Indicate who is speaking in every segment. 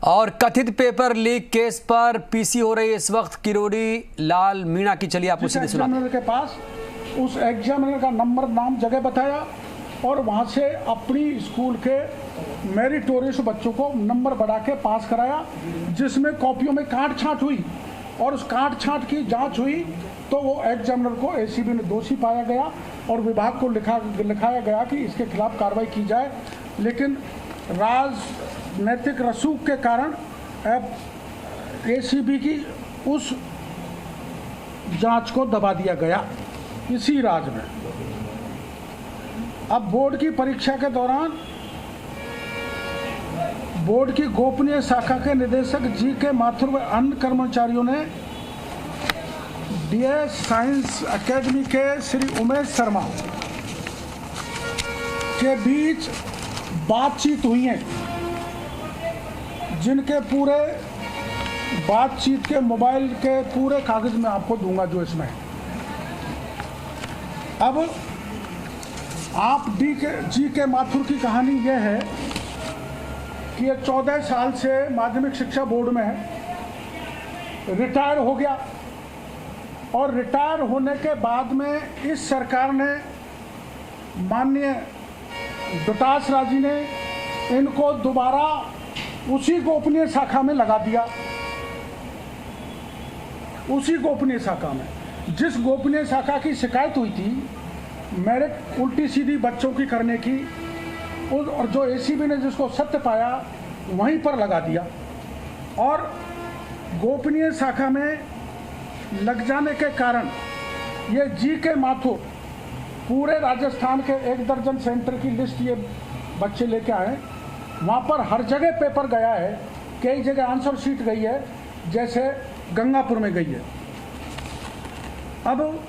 Speaker 1: और कथित paper leak case पर पीसी हो रही इस वक्त किरोड़ी लाल मीणा की। चलिए आपको सीधे सुना।
Speaker 2: एग्जामिनर के पास उस एग्जामिनर का नंबर, नाम, जगह बताया और वहां से अपनी स्कूल के मेरिटोरियस बच्चों को नंबर बढ़ा के पास कराया, जिसमें कॉपियों में काट छांट हुई और उस काट छांट की जांच हुई तो वो एग्जामिनर को एसीबी ने दोषी पाया गया और विभाग को लिखाया गया कि इसके खिलाफ कार्रवाई की जाए। लेकिन राजनैतिक रसूख के कारण अब एसीबी की उस जांच को दबा दिया गया इसी राज में। अब बोर्ड की परीक्षा के दौरान बोर्ड की गोपनीय शाखा के निदेशक जी के माथुर व अन्य कर्मचारियों ने डीएस साइंस एकेडमी के श्री उमेश शर्मा के बीच बातचीत हुई है, जिनके पूरे बातचीत के मोबाइल के पूरे कागज में आपको दूंगा जो इसमें। अब आप जी के माथुर की कहानी यह है कि ये 14 साल से माध्यमिक शिक्षा बोर्ड में है, रिटायर हो गया और रिटायर होने के बाद में इस सरकार ने, माननीय डोटास राजी ने इनको दोबारा उसी गोपनीय शाखा में लगा दिया। उसी गोपनीय शाखा में जिस गोपनीय शाखा की शिकायत हुई थी मेरिट उल्टी सीधी बच्चों की करने की, और जो एसीबी ने जिसको सत्य पाया वहीं पर लगा दिया। और गोपनीय शाखा में लग जाने के कारण ये जी के माथुर पूरे राजस्थान के 1 दर्जन सेंटर की लिस्ट ये बच्चे लेके आए। वहाँ पर हर जगह पेपर गया है, कई जगह आंसर शीट गई है, जैसे गंगापुर में गई है। अब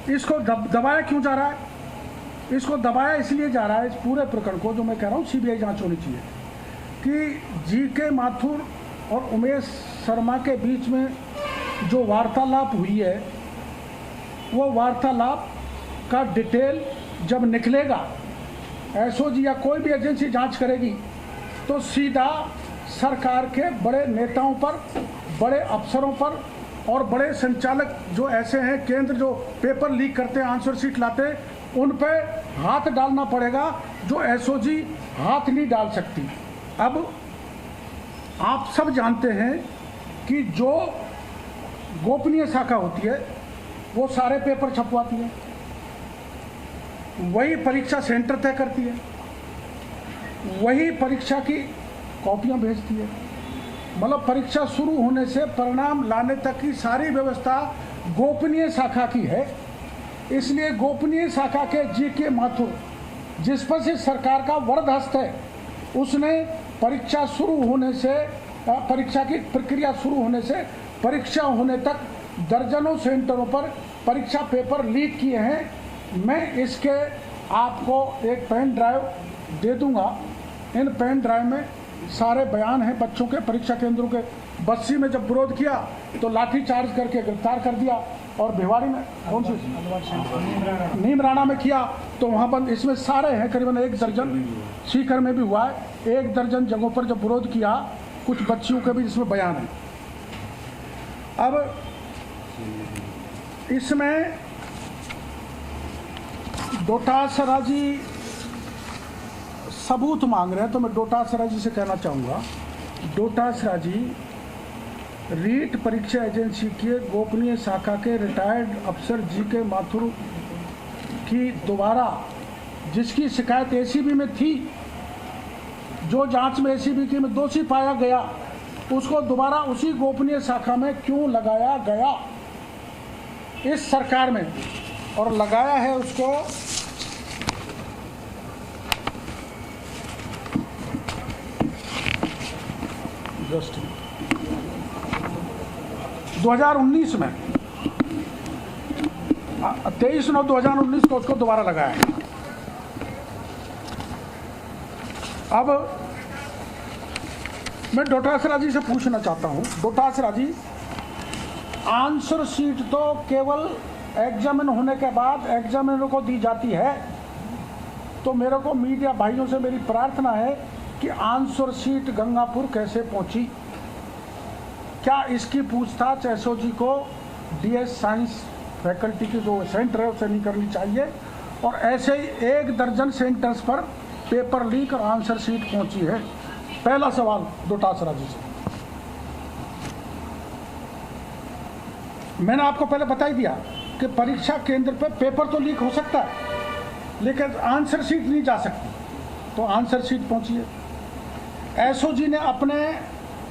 Speaker 2: इसको दबाया क्यों जा रहा है? इसको दबाया इसलिए जा रहा है, इस पूरे प्रकरण को, जो मैं कह रहा हूँ सीबीआई जांच होनी चाहिए, कि जी के माथुर और उमेश शर्मा के बीच में जो वार्तालाप हुई है, वो वार्तालाप का डिटेल जब निकलेगा, एसओजी या कोई भी एजेंसी जांच करेगी तो सीधा सरकार के बड़े नेताओं पर, बड़े अफसरों पर और बड़े संचालक जो ऐसे हैं केंद्र जो पेपर लीक करते हैं, आंसर शीट लाते हैं, उन पे हाथ डालना पड़ेगा, जो एसओजी हाथ नहीं डाल सकती। अब आप सब जानते हैं कि जो गोपनीय शाखा होती है वो सारे पेपर छपवाती है, वही परीक्षा सेंटर तय करती है, वही परीक्षा की कॉपियां भेजती है। मतलब परीक्षा शुरू होने से परिणाम लाने तक की सारी व्यवस्था गोपनीय शाखा की है। इसलिए गोपनीय शाखा के जी के माथुर, जिस पर से सरकार का वरदहस्त है, उसने परीक्षा शुरू होने से, परीक्षा की प्रक्रिया शुरू होने से परीक्षा होने तक दर्जनों सेंटरों पर परीक्षा पेपर लीक किए हैं। मैं इसके आपको एक पेन ड्राइव दे दूंगा। इन पेन ड्राइव में सारे बयान हैं बच्चों के। परीक्षा केंद्रों के बस्सी में जब विरोध किया तो लाठी चार्ज करके गिरफ्तार कर दिया, और भिवाड़ी में कौन सी नीमराणा में किया तो वहाँ बंद। इसमें सारे हैं, करीबन 1 दर्जन। सीकर में भी हुआ है, 1 दर्जन जगहों पर जब विरोध किया, कुछ बच्चियों के भी इसमें बयान है। अब इसमें डोटासरा जी सबूत मांग रहे हैं, तो मैं डोटासरा जी से कहना चाहूँगा, डोटासरा जी रीट परीक्षा एजेंसी के गोपनीय शाखा के रिटायर्ड अफसर जी के माथुर की दोबारा, जिसकी शिकायत एसीबी में थी, जो जांच में एसीबी की में दोषी पाया गया, उसको दोबारा उसी गोपनीय शाखा में क्यों लगाया गया इस सरकार में? और लगाया है उसको 2019 में, 23/9/2019 को उसको दोबारा लगाया है। अब मैं डोटासरा जी से पूछना चाहता हूँ, डोटासरा जी, आंसर शीट तो केवल एग्जामिन होने के बाद एग्जामिनर को दी जाती है, तो मेरे को मीडिया भाइयों से मेरी प्रार्थना है कि आंसर सीट गंगापुर कैसे पहुंची। क्या इसकी पूछताछ एसओजी को डीएस साइंस फैकल्टी की जो सेंटर है उससे नहीं करनी चाहिए। और ऐसे ही 1 दर्जन सेंटर्स पर पेपर लीक और आंसर सीट पहुंची है। पहला सवाल डोटासरा जी से, मैंने आपको पहले बता ही दिया कि परीक्षा केंद्र पे पेपर तो लीक हो सकता है लेकिन आंसर सीट नहीं जा सकती, तो आंसर सीट पहुंची है। एसओजी ने अपने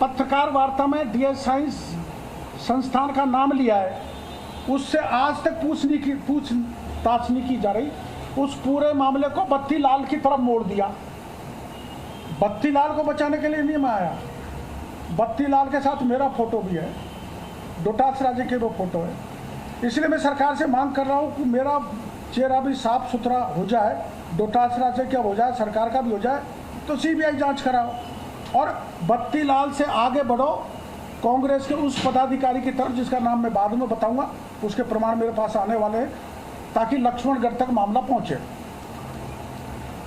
Speaker 2: पत्रकार वार्ता में डीएस साइंस संस्थान का नाम लिया है, उससे आज तक पूछताछ नहीं की जा रही। उस पूरे मामले को बत्ती लाल की तरफ मोड़ दिया। बत्ती लाल को बचाने के लिए नहीं मैं आया, बत्ती लाल के साथ मेरा फोटो भी है, डोटासरा जी के वो फोटो है। इसलिए मैं सरकार से मांग कर रहा हूँ कि मेरा चेहरा भी साफ सुथरा हो जाए, डोटासरा से क्या हो जाए, सरकार का भी हो जाए, तो सीबीआई जांच कराओ और बत्ती लाल से आगे बढ़ो कांग्रेस के उस पदाधिकारी की तरफ जिसका नाम मैं बाद में बताऊंगा, उसके प्रमाण मेरे पास आने वाले हैं, ताकि लक्ष्मणगढ़ तक मामला पहुंचे।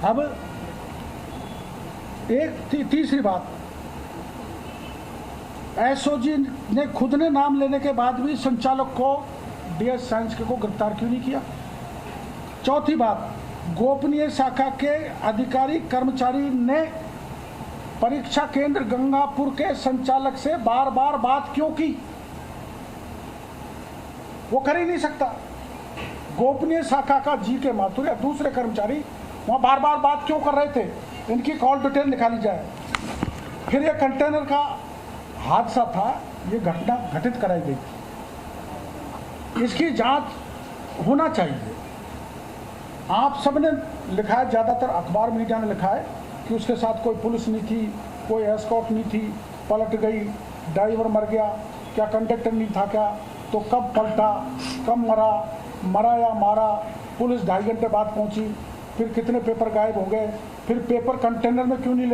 Speaker 2: अब एक तीसरी बात, एसओजी ने खुद ने नाम लेने के बाद भी संचालक को डीएस साइंस को गिरफ्तार क्यों नहीं किया। चौथी बात, गोपनीय शाखा के अधिकारी कर्मचारी ने परीक्षा केंद्र गंगापुर के संचालक से बार बार बात क्यों की। वो कर ही नहीं सकता। गोपनीय शाखा का जी के माथुर या दूसरे कर्मचारी वहां बार बार बात क्यों कर रहे थे, इनकी कॉल डिटेल निकाली जाए। फिर ये कंटेनर का हादसा था, ये घटना घटित कराई गई थी, इसकी जांच होना चाहिए। आप सबने लिखा है, ज़्यादातर अखबार मीडिया ने लिखा है कि उसके साथ कोई पुलिस नहीं थी, कोई एस्कॉर्ट नहीं थी, पलट गई, ड्राइवर मर गया, क्या कंडक्टर नहीं था क्या, तो कब पलटा, कब मरा या मारा, पुलिस 2.5 घंटे बाद पहुंची, फिर कितने पेपर गायब हो गए, फिर पेपर कंटेनर में क्यों नहीं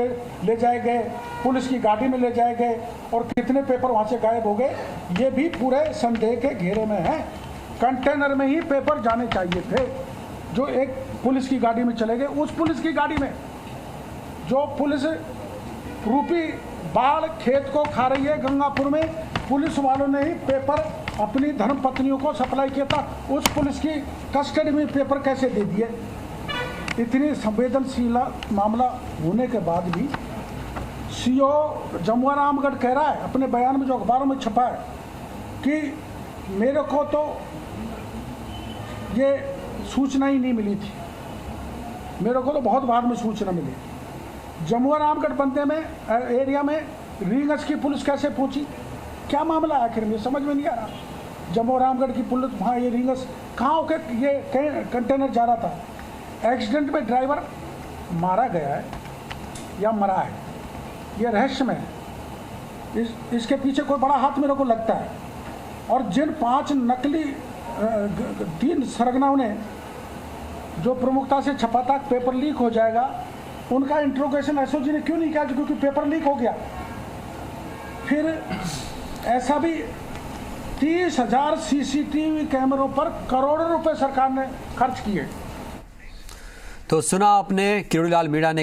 Speaker 2: ले जाए गए, पुलिस की गाड़ी में ले जाए गए और कितने पेपर वहाँ से गायब हो गए, ये भी पूरे संदेह के घेरे में है। कंटेनर में ही पेपर जाने चाहिए थे जो एक पुलिस की गाड़ी में चले गए। उस पुलिस की गाड़ी में जो पुलिस रूपी बाढ़ खेत को खा रही है गंगापुर में, पुलिस वालों ने ही पेपर अपनी धर्मपत्नियों को सप्लाई किया था, उस पुलिस की कस्टडी में पेपर कैसे दे दिए। इतनी संवेदनशील मामला होने के बाद भी सीओ जमुआ रामगढ़ कह रहा है अपने बयान में, जो अखबारों में छपा है, कि मेरे को तो ये सूचना ही नहीं मिली थी, मेरे को तो बहुत बाद में सूचना मिली। जमुआ रामगढ़ बंदे में एरिया में रींगस की पुलिस कैसे पहुंची, क्या मामला है आखिर में, समझ में नहीं आ रहा। जमुआ रामगढ़ की पुलिस वहाँ, ये रींगस कहाँ होकर ये कंटेनर जा रहा था। एक्सीडेंट में ड्राइवर मारा गया है या मरा है, ये रहस्यमय है। इसके पीछे कोई बड़ा हाथ मेरे को लगता है। और जिन 5 नकली 3 सरगनाओं ने जो प्रमुखता से छपा था पेपर लीक हो जाएगा, उनका इंट्रोगेशन एसओजी ने क्यों नहीं किया, क्योंकि पेपर लीक हो गया। फिर ऐसा भी 30,000 सीसीटीवी कैमरों पर करोड़ों रुपए सरकार ने खर्च किए।
Speaker 1: तो सुना आपने किरोड़ीलाल मीणा ने